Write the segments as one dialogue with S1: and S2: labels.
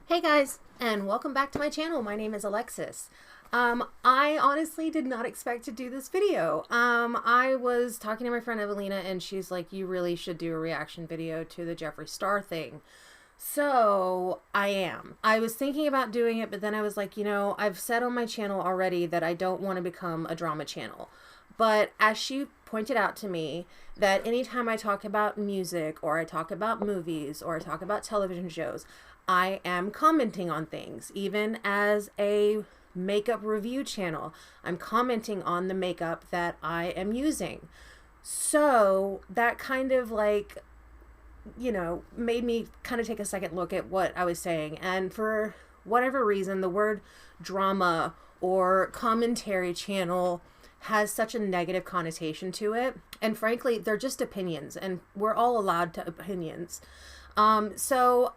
S1: Hey guys, and welcome back to my channel. My name is Alexis. I honestly did not expect to do this video. I was talking to my friend Evelina and she's like, you really should do a reaction video to the Jeffree Star thing. So I am. I was thinking about doing it, but then I was like, I've said on my channel already that I don't want to become a drama channel. But as she pointed out to me, that anytime I talk about music or I talk about movies or I talk about television shows, I am commenting on things. Even as a makeup review channel, I'm commenting on the makeup that I am using. So that kind of made me kind of take a second look at what I was saying. And for whatever reason, the word drama or commentary channel has such a negative connotation to it. And frankly, they're just opinions, and we're all allowed to opinions. So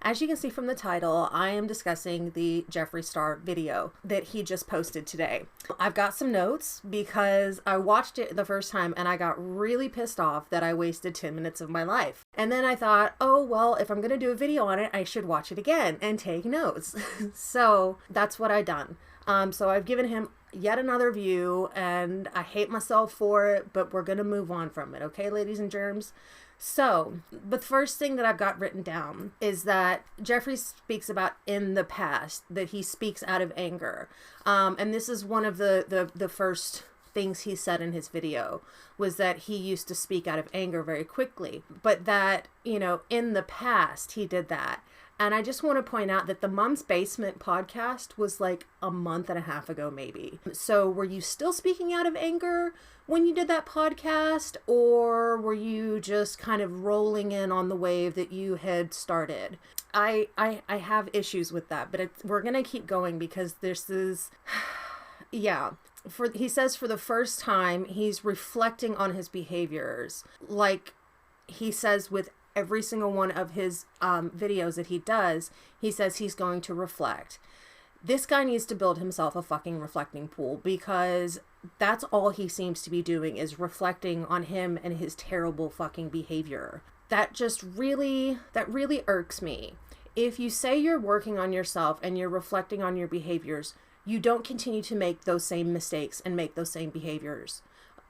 S1: as you can see from the title, I am discussing the Jeffree Star video that he just posted today. I've got some notes because I watched it the first time and I got really pissed off that I wasted 10 minutes of my life. And then I thought, oh, well, if I'm going to do a video on it, I should watch it again and take notes. So that's what I've done. So I've given him yet another view and I hate myself for it, but we're going to move on from it. Okay, ladies and germs? So the first thing that I've got written down is that Jeffree speaks about in the past, that he speaks out of anger. And this is one of the first things he said in his video, was that he used to speak out of anger very quickly, but that, in the past he did that. And I just want to point out that the Mom's Basement podcast was like a month and a half ago, maybe. So were you still speaking out of anger when you did that podcast, or were you just kind of rolling in on the wave that you had started? I have issues with that, but we're going to keep going because this is, yeah. He says for the first time, he's reflecting on his behaviors. Like he says with every single one of his videos that he does, he says he's going to reflect. This guy needs to build himself a fucking reflecting pool, because that's all he seems to be doing is reflecting on him and his terrible fucking behavior. That really irks me. If you say you're working on yourself and you're reflecting on your behaviors, you don't continue to make those same mistakes and make those same behaviors.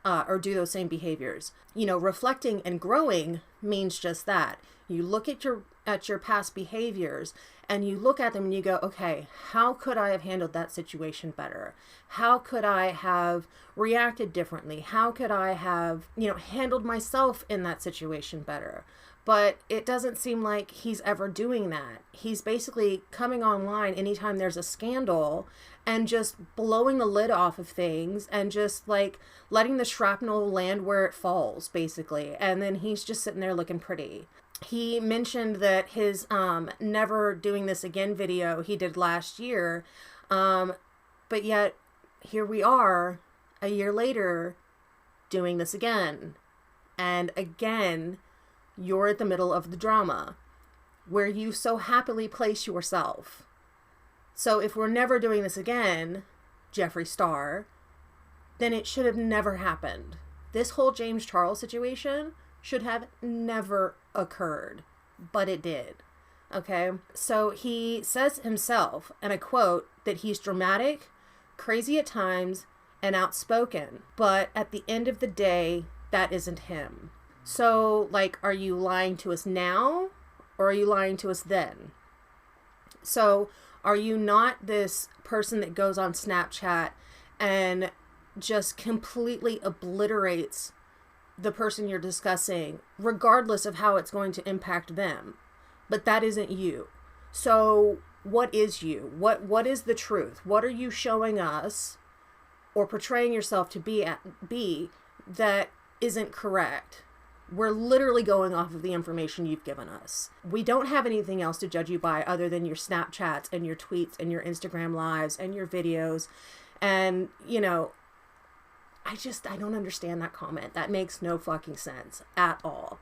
S1: Or do those same behaviors. Reflecting and growing means just that. You look at your past behaviors and you look at them and you go, okay, how could I have handled that situation better? How could I have reacted differently? How could I have, handled myself in that situation better? But it doesn't seem like he's ever doing that. He's basically coming online anytime there's a scandal and just blowing the lid off of things and just like letting the shrapnel land where it falls, basically. And then he's just sitting there looking pretty. He mentioned that his never doing this again video he did last year. But yet here we are a year later doing this again. And again, you're at the middle of the drama where you so happily place yourself. So if we're never doing this again, Jeffree Star, then it should have never happened. This whole James Charles situation should have never occurred, but it did. Okay? So he says himself, and I quote, that he's dramatic, crazy at times, and outspoken. But at the end of the day, that isn't him. So, are you lying to us now, or are you lying to us then? So, are you not this person that goes on Snapchat and just completely obliterates the person you're discussing, regardless of how it's going to impact them? But that isn't you. So, what is you? What is the truth? What are you showing us or portraying yourself to be that isn't correct? We're literally going off of the information you've given us. We don't have anything else to judge you by other than your Snapchats and your tweets and your Instagram lives and your videos. And, I don't understand that comment. That makes no fucking sense at all.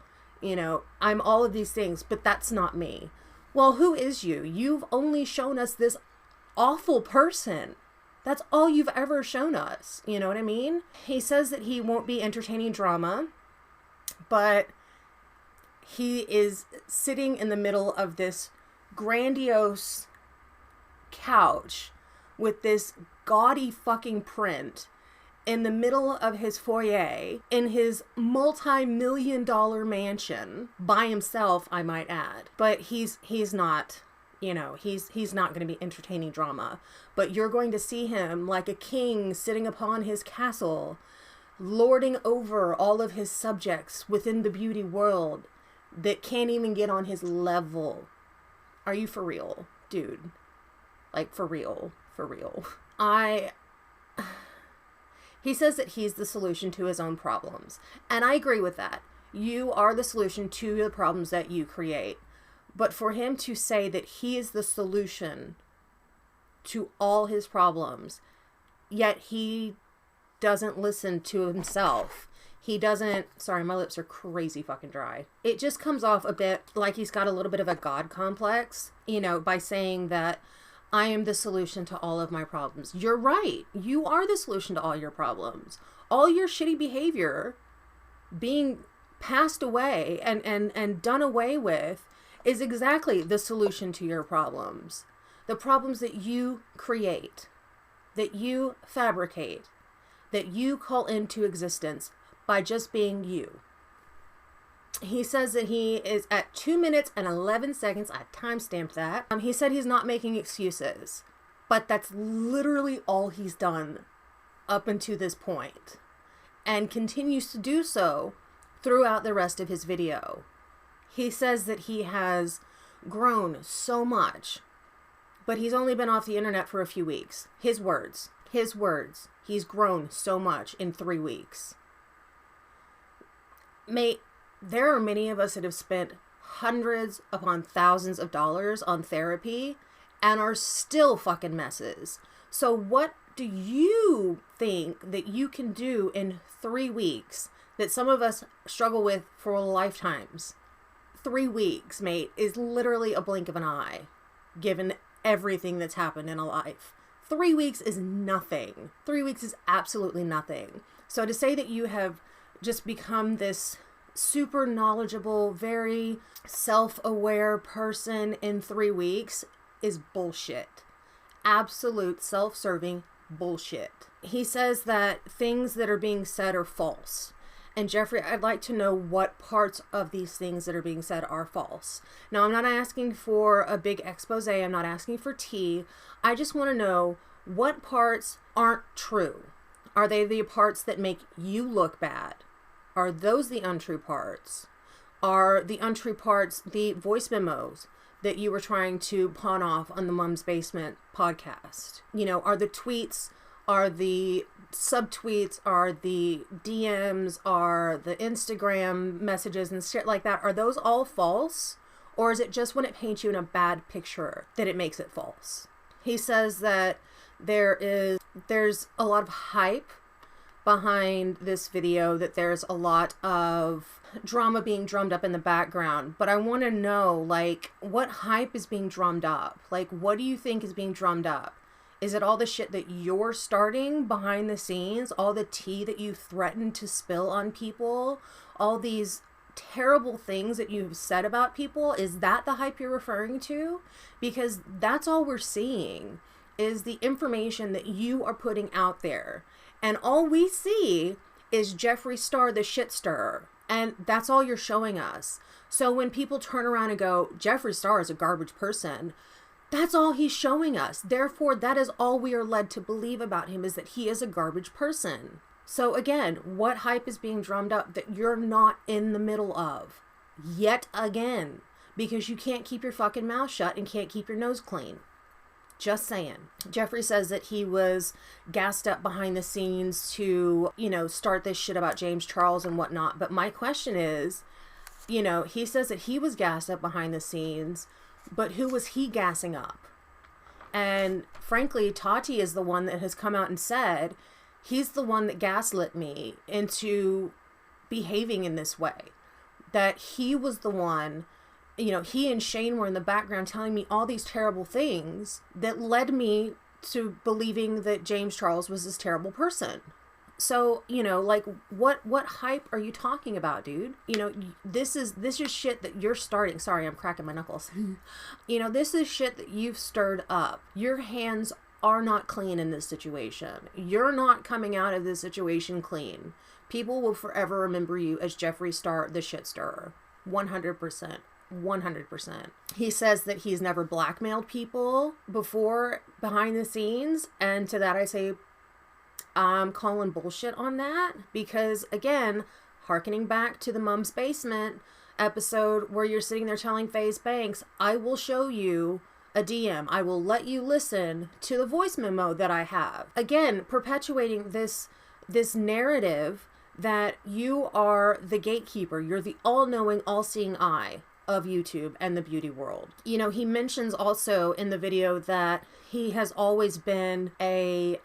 S1: I'm all of these things, but that's not me. Well, who is you? You've only shown us this awful person. That's all you've ever shown us. You know what I mean? He says that he won't be entertaining drama, but he is sitting in the middle of this grandiose couch with this gaudy fucking print in the middle of his foyer in his multi-million-dollar mansion by himself, I might add. But he's not, he's not going to be entertaining drama. But you're going to see him like a king sitting upon his castle, lording over all of his subjects within the beauty world that can't even get on his level. Are you for real, dude? Like, for real. For real. He says that he's the solution to his own problems. And I agree with that. You are the solution to the problems that you create. But for him to say that he is the solution to all his problems, yet he doesn't listen to himself. He doesn't... Sorry, my lips are crazy fucking dry. It just comes off a bit like he's got a little bit of a God complex, by saying that I am the solution to all of my problems. You're right. You are the solution to all your problems. All your shitty behavior being passed away and done away with is exactly the solution to your problems. The problems that you create, that you fabricate, that you call into existence by just being you. He says that he is at 2 minutes and 11 seconds. I timestamped that. He said he's not making excuses, but that's literally all he's done up until this point, and continues to do so throughout the rest of his video. He says that he has grown so much, but he's only been off the internet for a few weeks. His words. He's grown so much in 3 weeks. Mate, there are many of us that have spent hundreds upon thousands of dollars on therapy and are still fucking messes. So what do you think that you can do in 3 weeks that some of us struggle with for lifetimes? 3 weeks, mate, is literally a blink of an eye, given everything that's happened in a life. 3 weeks is nothing. 3 weeks is absolutely nothing. So to say that you have just become this super knowledgeable, very self-aware person in 3 weeks is bullshit. Absolute self-serving bullshit. He says that things that are being said are false. And Jeffree, I'd like to know what parts of these things that are being said are false. Now, I'm not asking for a big expose. I'm not asking for tea. I just want to know what parts aren't true. Are they the parts that make you look bad? Are those the untrue parts? Are the untrue parts the voice memos that you were trying to pawn off on the Mom's Basement podcast? Are the tweets, are the subtweets, are the DMs, are the Instagram messages and shit like that, are those all false? Or is it just when it paints you in a bad picture that it makes it false? He says that there's a lot of hype behind this video, that there's a lot of drama being drummed up in the background. But I want to know, what hype is being drummed up? What do you think is being drummed up? Is it all the shit that you're starting behind the scenes? All the tea that you threatened to spill on people? All these terrible things that you've said about people? Is that the hype you're referring to? Because that's all we're seeing, is the information that you are putting out there. And all we see is Jeffree Star, the shit stirrer. And that's all you're showing us. So when people turn around and go, Jeffree Star is a garbage person, that's all he's showing us. Therefore, that is all we are led to believe about him, is that he is a garbage person. So again, what hype is being drummed up that you're not in the middle of? Yet again. Because you can't keep your fucking mouth shut and can't keep your nose clean. Just saying. Jeffree says that he was gassed up behind the scenes to, start this shit about James Charles and whatnot. But my question is, he says that he was gassed up behind the scenes, but who was he gassing up? And frankly, Tati is the one that has come out and said, he's the one that gaslit me into behaving in this way. That he was the one... he and Shane were in the background telling me all these terrible things that led me to believing that James Charles was this terrible person. So, you know, like, what hype are you talking about, dude? You know, this is shit that you're starting. Sorry, I'm cracking my knuckles. You know, this is shit that you've stirred up. Your hands are not clean in this situation. You're not coming out of this situation clean. People will forever remember you as Jeffree Star, the shit stirrer. 100%. 100%. He says that he's never blackmailed people before behind the scenes. And to that I say, I'm calling bullshit on that, because again, hearkening back to the Mom's Basement episode where you're sitting there telling FaZe Banks, I will show you a DM. I will let you listen to the voice memo that I have. Again, perpetuating this narrative that you are the gatekeeper. You're the all-knowing, all-seeing eye of YouTube and the beauty world. You know, he mentions also in the video that he's always been a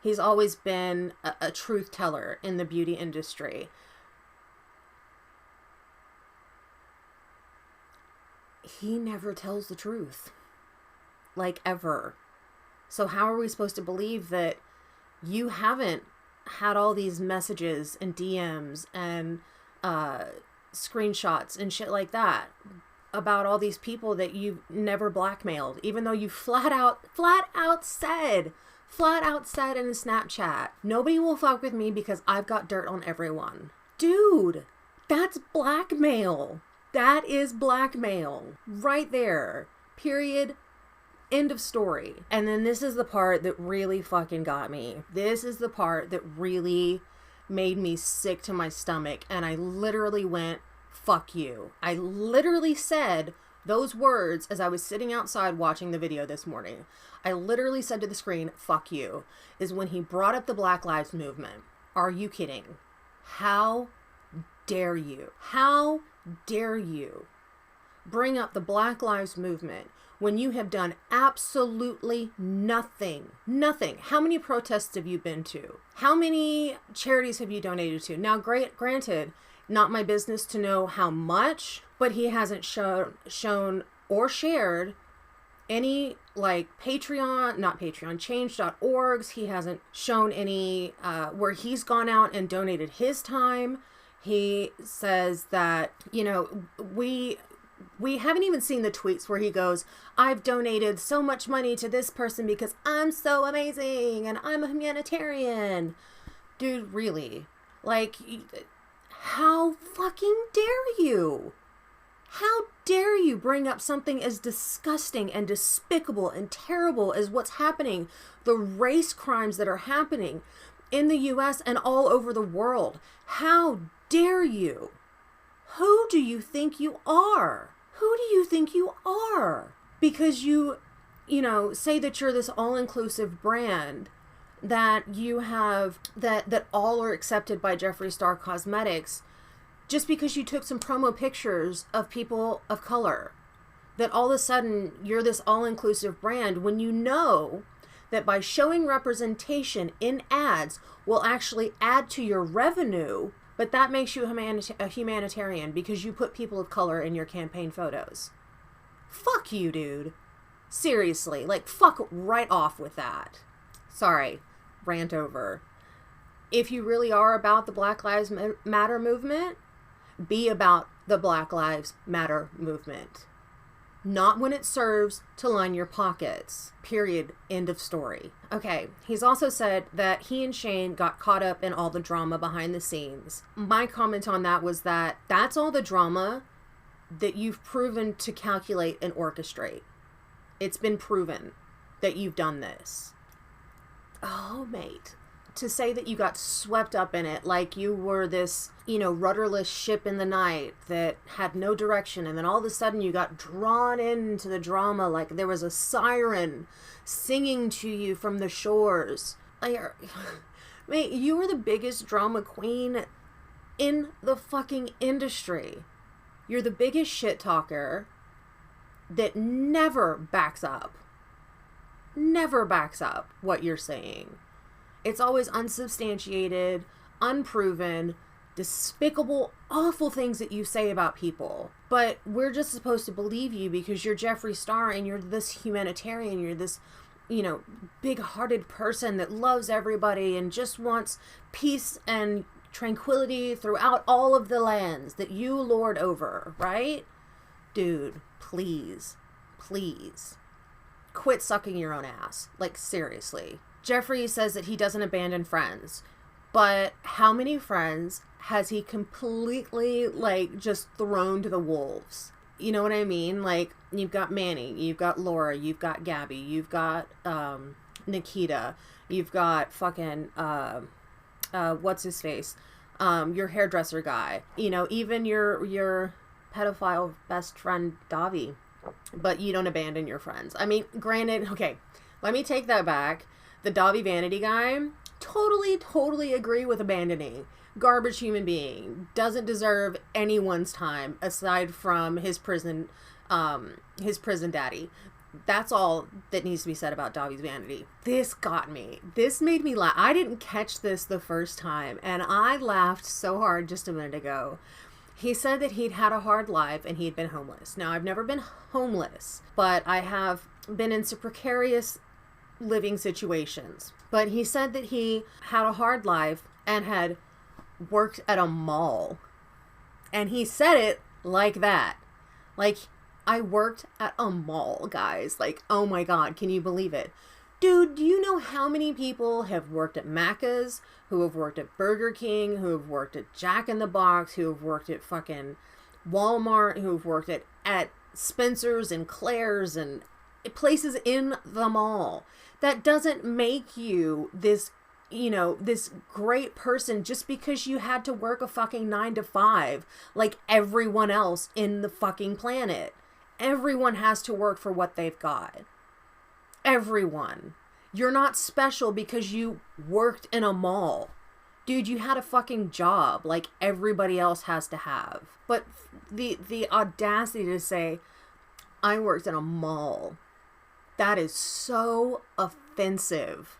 S1: truth teller in the beauty industry. He never tells the truth. Like, ever. So how are we supposed to believe that you haven't had all these messages and DMs and screenshots and shit like that about all these people that you've never blackmailed, even though you flat out said in a Snapchat, nobody will fuck with me because I've got dirt on everyone. Dude, that's blackmail. That is blackmail right there. Period. End of story. And then this is the part that really fucking got me. This is the part that really made me sick to my stomach. And I literally went, fuck you. I literally said those words as I was sitting outside watching the video this morning. I literally said to the screen, fuck you, is when he brought up the Black Lives Movement. Are you kidding? How dare you? How dare you bring up the Black Lives Movement when you have done absolutely nothing? Nothing. How many protests have you been to? How many charities have you donated to? Now, granted, not my business to know how much, but he hasn't shown or shared any, like, change.orgs. He hasn't shown any where he's gone out and donated his time. He says that, you know, we haven't even seen the tweets where he goes, I've donated so much money to this person because I'm so amazing and I'm a humanitarian. Dude, really? Like, how fucking dare you? How dare you bring up something as disgusting and despicable and terrible as what's happening, the race crimes that are happening in the US and all over the world? How dare you? Who do you think you are? Who do you think you are? Because you know, say that you're this all-inclusive brand, that you have, that all are accepted by Jeffree Star Cosmetics, just because you took some promo pictures of people of color, that all of a sudden you're this all-inclusive brand, when you know that by showing representation in ads will actually add to your revenue, but that makes you a humanitarian because you put people of color in your campaign photos. Fuck you, dude. Seriously, like, fuck right off with that. Sorry, rant over. If you really are about the Black Lives Matter movement, be about the Black Lives Matter movement. Not when it serves to line your pockets. Period. End of story. Okay, he's also said that he and Shane got caught up in all the drama behind the scenes. My comment on that was that that's all the drama that you've proven to calculate and orchestrate. It's been proven that you've done this. Oh, mate. To say that you got swept up in it like you were this, you know, rudderless ship in the night that had no direction, and then all of a sudden you got drawn into the drama like there was a siren singing to you from the shores. Mate, you were the biggest drama queen in the fucking industry. You're the biggest shit talker that never backs up what you're saying. It's always unsubstantiated, unproven, despicable, awful things that you say about people. But we're just supposed to believe you because you're Jeffree Star and you're this humanitarian, you're this big-hearted person that loves everybody and just wants peace and tranquility throughout all of the lands that you lord over, right? Dude, please quit sucking your own ass. Like, seriously. Jeffree says that he doesn't abandon friends, but how many friends has he completely, like, just thrown to the wolves? You know what I mean? Like, you've got Manny, you've got Laura, you've got Gabby, you've got Nikita, you've got fucking what's his face, your hairdresser guy, even your pedophile best friend Davi. But you don't abandon your friends. I mean, granted, okay, let me take that back. The Davi Vanity guy, totally agree with abandoning. Garbage human being, doesn't deserve anyone's time aside from his prison daddy. That's all that needs to be said about Davi's Vanity. This got me. This made me laugh. I didn't catch this the first time, and I laughed so hard just a minute ago. He said that he'd had a hard life and he'd been homeless. Now, I've never been homeless, but I have been in some precarious living situations. But he said that he had a hard life and had worked at a mall. And he said it like that. Like, I worked at a mall, guys. Like, oh my God, can you believe it? Dude, do you know how many people have worked at Macca's, who have worked at Burger King, who have worked at Jack in the Box, who have worked at fucking Walmart, who have worked at Spencer's and Claire's and places in the mall? That doesn't make you this, this great person just because you had to work a fucking 9 to 5 like everyone else in the fucking planet. Everyone has to work for what they've got. Everyone. You're not special because you worked in a mall. Dude, you had a fucking job like everybody else has to have. But the audacity to say, I worked in a mall, that is so offensive.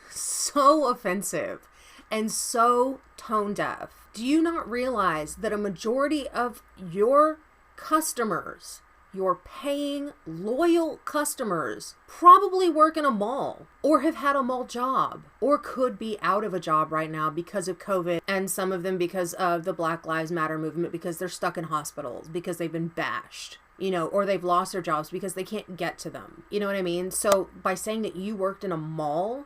S1: So offensive. And so tone deaf. Do you not realize that a majority of your customers, your paying, loyal customers, probably work in a mall or have had a mall job or could be out of a job right now because of COVID, and some of them because of the Black Lives Matter movement, because they're stuck in hospitals, because they've been bashed, or they've lost their jobs because they can't get to them. You know what I mean? So by saying that you worked in a mall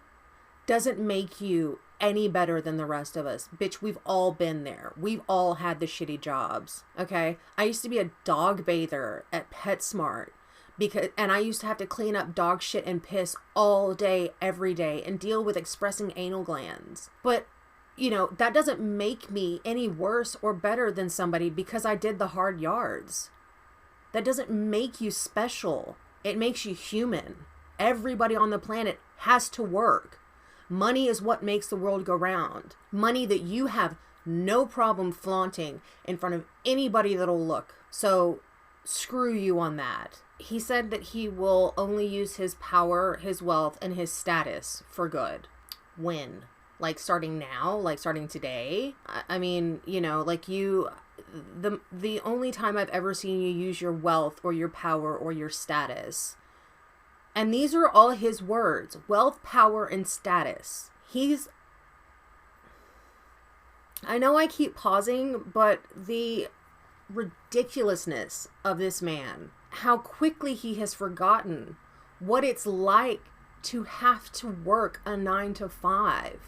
S1: doesn't make you any better than the rest of us. Bitch, we've all been there. We've all had the shitty jobs. Okay? I used to be a dog bather at PetSmart and I used to have to clean up dog shit and piss all day, every day, and deal with expressing anal glands. But, that doesn't make me any worse or better than somebody because I did the hard yards. That doesn't make you special. It makes you human. Everybody on the planet has to work. Money is what makes the world go round. Money that you have no problem flaunting in front of anybody that'll look. So screw you on that. He said that he will only use his power, his wealth, and his status for good. When? Like starting now? Like starting today? I mean, the only time I've ever seen you use your wealth or your power or your status, and these are all his words: wealth, power, and status. I know I keep pausing, but the ridiculousness of this man, how quickly he has forgotten what it's like to have to work a 9 to 5,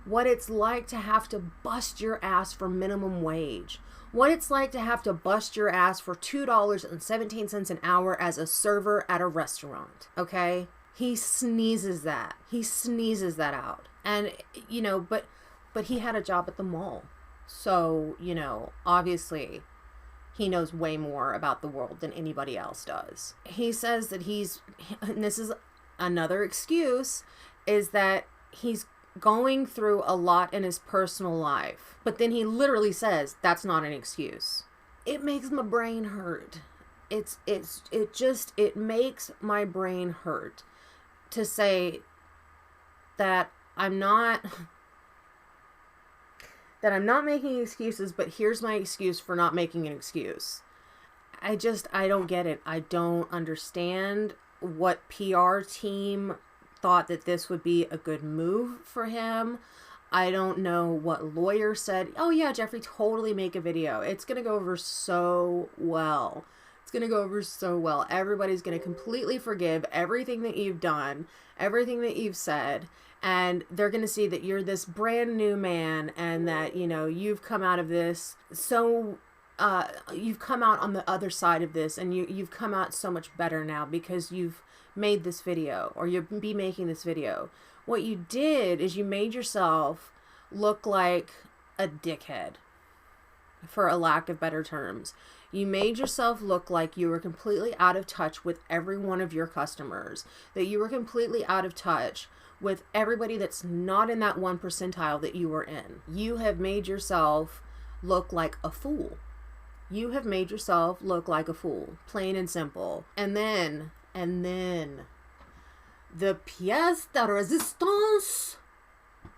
S1: what it's like to have to bust your ass for minimum wage, what it's like to have to bust your ass for $2.17 an hour as a server at a restaurant, okay? He sneezes that. He sneezes that out. And, but he had a job at the mall. So, obviously he knows way more about the world than anybody else does. He says that and this is another excuse, is that he's going through a lot in his personal life. But then he literally says that's not an excuse. It makes my brain hurt. It makes my brain hurt to say that I'm not making excuses, but here's my excuse for not making an excuse. I don't get it. I don't understand what PR team thought that this would be a good move for him. I don't know what lawyer said, oh yeah, Jeffree, totally make a video. It's going to go over so well. It's going to go over so well. Everybody's going to completely forgive everything that you've done, everything that you've said, and they're going to see that you're this brand new man and that, you know, you've come out of this you've come out on the other side of this, and you've come out so much better now because you've made this video, or you'll be making this video. What you did is you made yourself look like a dickhead, for a lack of better terms. You made yourself look like you were completely out of touch with every one of your customers, that you were completely out of touch with everybody that's not in that 1 percentile that you were in. You have made yourself look like a fool. You have made yourself look like a fool, plain and simple. And then, the pièce de résistance,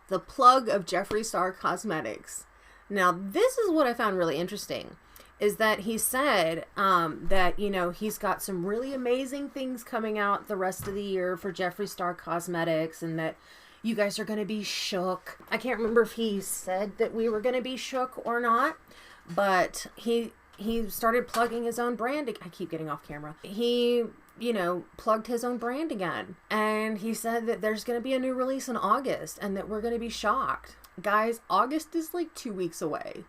S1: the plug of Jeffree Star Cosmetics. Now, this is what I found really interesting, is that he said that, you know, he's got some really amazing things coming out the rest of the year for Jeffree Star Cosmetics, and that you guys are going to be shook. I can't remember if he said that we were going to be shook or not, but he started plugging his own brand. I keep getting off camera. He, you know, plugged his own brand again. And he said that there's going to be a new release in August and that we're going to be shocked. Guys, August is like 2 weeks away.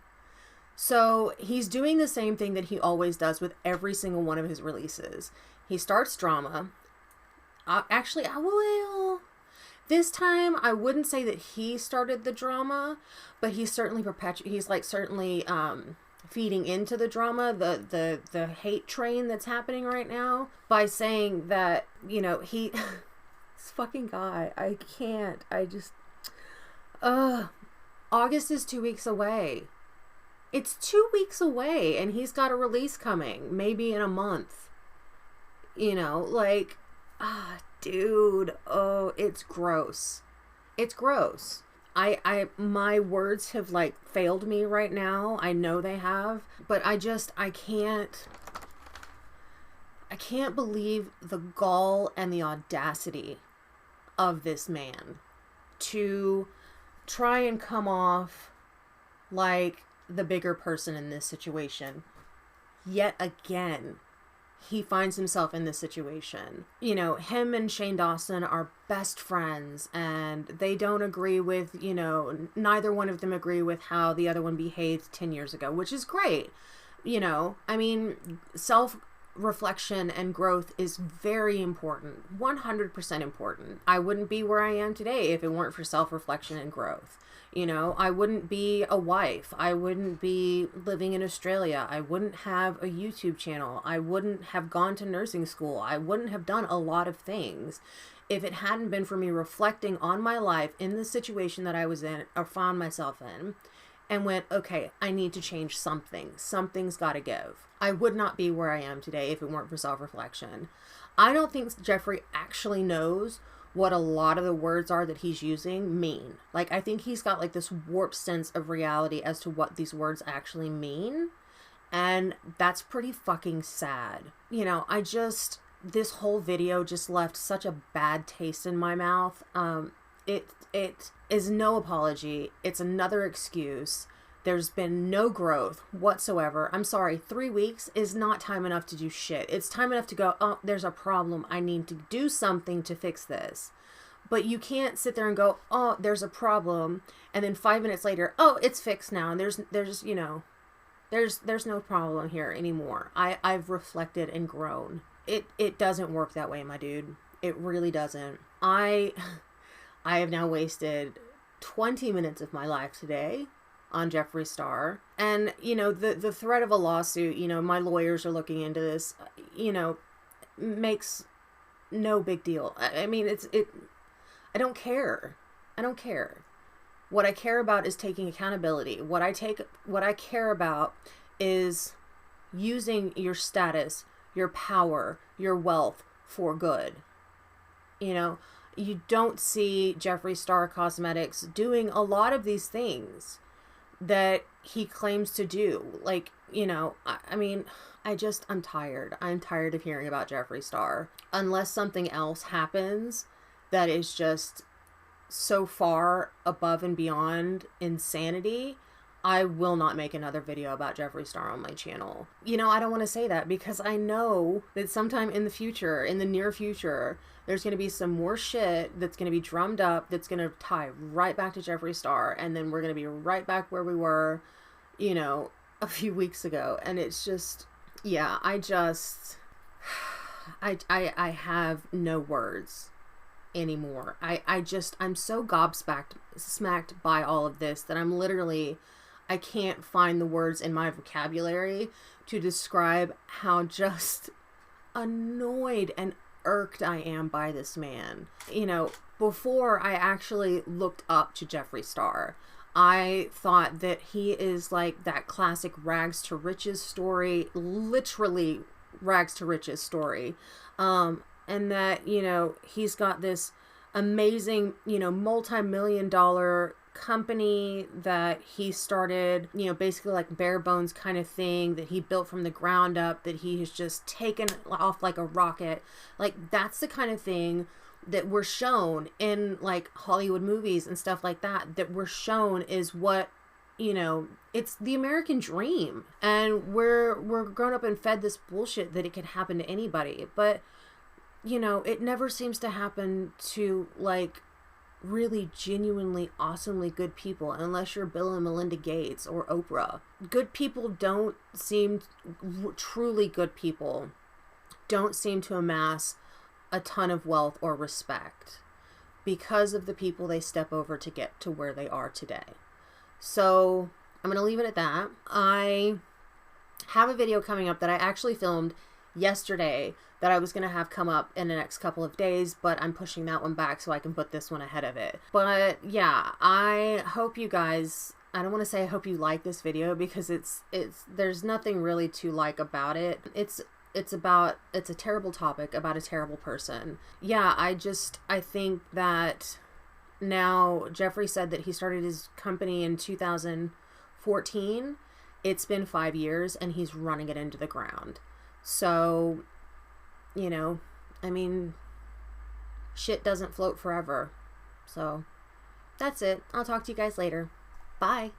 S1: So he's doing the same thing that he always does with every single one of his releases. He starts drama. Actually, I will. This time, I wouldn't say that he started the drama, but he's certainly certainly feeding into the drama, the hate train that's happening right now, by saying that, you know, this fucking guy, I can't, August is 2 weeks away. It's 2 weeks away, and he's got a release coming, maybe in a month. You know, like, dude, oh, it's gross. It's gross. My words have like failed me right now. I know they have, but I can't believe the gall and the audacity of this man to try and come off like the bigger person in this situation. Yet again, he finds himself in this situation. You know, him and Shane Dawson are best friends, and they don't agree with, you know, neither one of them agree with how the other one behaved 10 years ago, which is great. You know, I mean, self-reflection and growth is very important, 100% important. I wouldn't be where I am today if it weren't for self-reflection and growth. You know, I wouldn't be a wife. I wouldn't be living in Australia. I wouldn't have a YouTube channel. I wouldn't have gone to nursing school. I wouldn't have done a lot of things if it hadn't been for me reflecting on my life in the situation that I was in or found myself in, and went, okay, I need to change something. Something's got to give. I would not be where I am today if it weren't for self-reflection. I don't think Jeffree actually knows what a lot of the words are that he's using mean. Like, I think he's got like this warped sense of reality as to what these words actually mean. And that's pretty fucking sad. You know, this whole video just left such a bad taste in my mouth. It is no apology. It's another excuse. There's been no growth whatsoever. I'm sorry, 3 weeks is not time enough to do shit. It's time enough to go, oh, there's a problem. I need to do something to fix this. But you can't sit there and go, oh, there's a problem, and then 5 minutes later, oh, it's fixed now. And there's you know, there's no problem here anymore. I've reflected and grown. It doesn't work that way, my dude. It really doesn't. I have now wasted 20 minutes of my life today on Jeffree Star. And, you know, the threat of a lawsuit, you know, my lawyers are looking into this, you know, makes no big deal. I mean, I don't care. I don't care. What I care about is taking accountability. What I care about is using your status, your power, your wealth for good. You know, you don't see Jeffree Star Cosmetics doing a lot of these things that he claims to do. Like, you know, I mean, I'm tired. I'm tired of hearing about Jeffree Star. Unless something else happens that is just so far above and beyond insanity. I will not make another video about Jeffree Star on my channel. You know, I don't want to say that because I know that sometime in the future, in the near future, there's going to be some more shit that's going to be drummed up that's going to tie right back to Jeffree Star, and then we're going to be right back where we were, you know, a few weeks ago. And it's just, yeah, I have no words anymore. I'm so smacked by all of this that I can't find the words in my vocabulary to describe how just annoyed and irked I am by this man. You know, before I actually looked up to Jeffree Star, I thought that he is like that classic rags to riches story, literally rags to riches story. And that, you know, he's got this amazing, you know, multi-million-dollar company that he started, you know, basically like bare bones kind of thing that he built from the ground up, that he has just taken off like a rocket. Like, that's the kind of thing that we're shown in like Hollywood movies and stuff like that, that we're shown is what, you know, it's the American dream. And we're grown up and fed this bullshit that it can happen to anybody. But, you know, it never seems to happen to like really genuinely awesomely good people unless you're Bill and Melinda Gates or Oprah. Truly good people don't seem to amass a ton of wealth or respect because of the people they step over to get to where they are today. So I'm going to leave it at that. I have a video coming up that I actually filmed yesterday that I was going to have come up in the next couple of days, but I'm pushing that one back so I can put this one ahead of it. But yeah, I hope you guys, I don't want to say I hope you like this video because there's nothing really to like about it. It's a terrible topic about a terrible person. Yeah, I think that now Jeffree said that he started his company in 2014. It's been 5 years and he's running it into the ground. So, you know, I mean, shit doesn't float forever. So, that's it. I'll talk to you guys later. Bye.